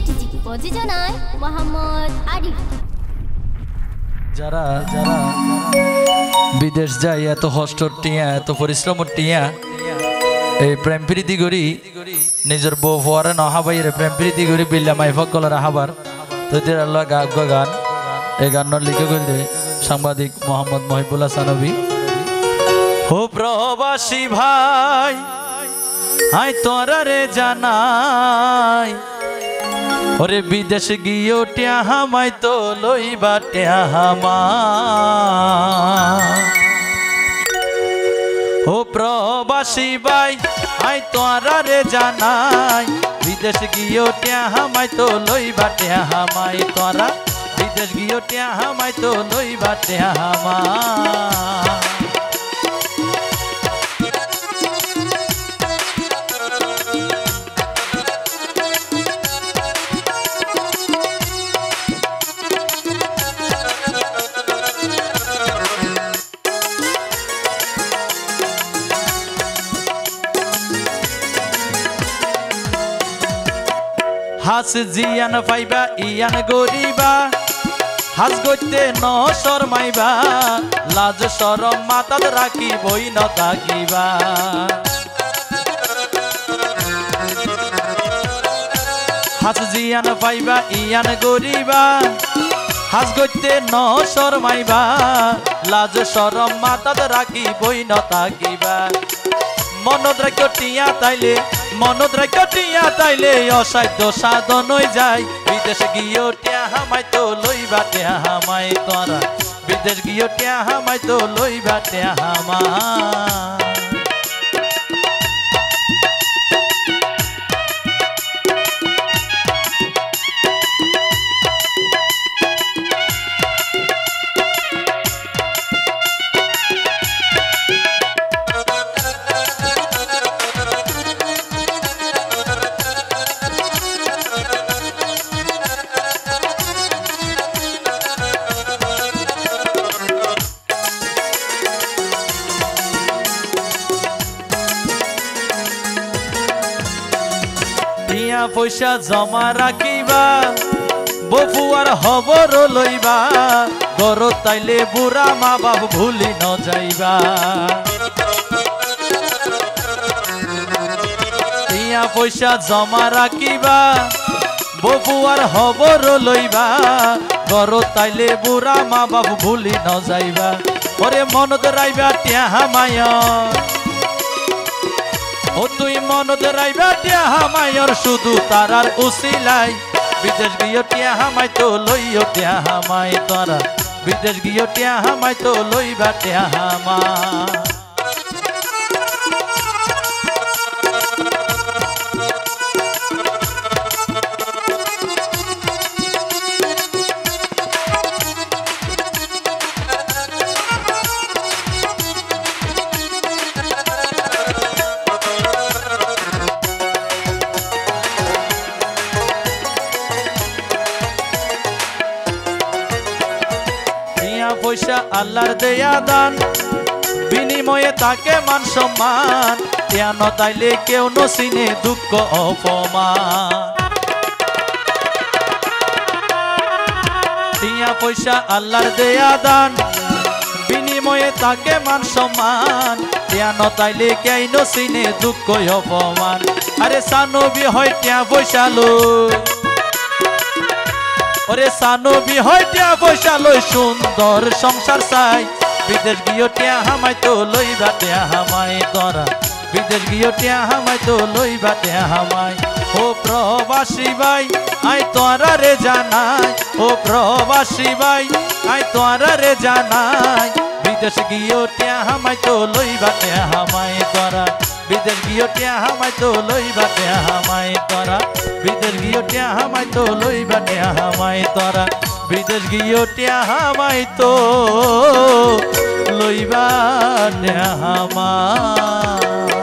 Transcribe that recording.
চিঠিটি প্রযোজনায় মোহাম্মদ আরিফ। যারা যারা বিদেশ যায় এত কষ্টর টিয়া এত পরিশ্রমের টিয়া এই প্রেম প্রীতি করি নিজের বউ ফুয়ারে নহাবাইরে প্রেম প্রীতি করি বিল্লা মাইফক গলার হাবার তোদের আল্লাহ গান এই গান লিখে করলে সাংবাদিক মোহাম্মদ মহিবুল হাসানবী। ও প্রবাসী ভাই আই তোরা রে জানাই ওরে বিদেশ গিয়েও টিয়া হামাই তো লইবা টিয়া হামা। ও প্রবাসী ভাই আই তোরা রে জানাই বিদেশ গিয়েও টিয়া হামাই তো লইবা টিয়া হামাই। তোরা বিদেশ গিয়েও টিয়া হামাই তো লইবা টিয়া হামা। হাস জিয়ান পাইবা ইয়ান গরিবা হাস গইতে ন শরমাইবা লাজ শরম মাতাত রাখি বই ন থাকিবা। হাস জিয়ান পাইবা ইয়ান গরিবা হাস গইতে ন শরমাইবা লাজ শরম মাতাত রাখি বই ন থাকিবা। মনত রাখিও টিয়া তাইলে মনত রাখিও টিয়া তাইলে অসাধ্য সাধন হয়ে যায়। বিদেশ গিয়েও টিয়া হামাই তো লইবা টিয়া হামাই। তোরা বিদেশ গিয়েও টিয়া হামাই তো লইবা টিয়া হামা। পয়সা জমা রাখিবা বফুয়ার খবর লইবা গর তাইলে বুড়া মা বাপ ভুলি ন যাইবা। টিয়া পয়সা জমা রাখিবা বফুয়ার খবর লইবা গর তাইলে বুড়া মা বাপ ভুলি ন যাইবা। ওরে মনত রাইবা টিয়া হামায় ও তুই মনত রাইবা টিয়া হামায়র শুধু তারার উসিলাই। বিদেশ গিয়ে টিয়া হামাই তো লইও টিয়া হামাই। তোরা বিদেশ গিয়ে টিয়া হামাই তো লইবা টিয়া হামা। পয়সা আল্লাহর দেয়া দান বিনিময়ে তাকে মান সম্মান। টিয়া ন তাইলে কেউ নসিনে দুঃখ অপমান। টিয়া পয়সা আল্লাহর দেয়া দান বিনিময়ে তাকে মান সম্মান। টিয়া ন তাইলে কেউ নসিনে দুঃখ অপমান। আরে সানবি হয় টিয়া পয়সা লই ওরে সানবি হয় টিয়া পয়সা লই সুন্দর সংসার চাই। বিদেশ গিয়ে টিয়া হামাই তো লইবা টিয়া হামাই। তোরা বিদেশ গিয়ে টিয়া হামাই তো লইবা টিয়া হামাই। ও প্রবাসী ভাই আই তোরা রে জানাই ও প্রবাসী ভাই আই তোরা রে জানাই বিদেশ গিয়ে টিয়া হামাই তো লইবা টিয়া হামাই। তোরা বিদেশ গিয়ে টিয়া হামাই তো লইবা টিয়া হামাই। তোরা বিদেশ গিয়ে টিয়া হামাই তো লইবা টিয়া হামাই। তোরা বিদেশ গিয়ে টিয়া হামাই তো লইবা টিয়া হামাই।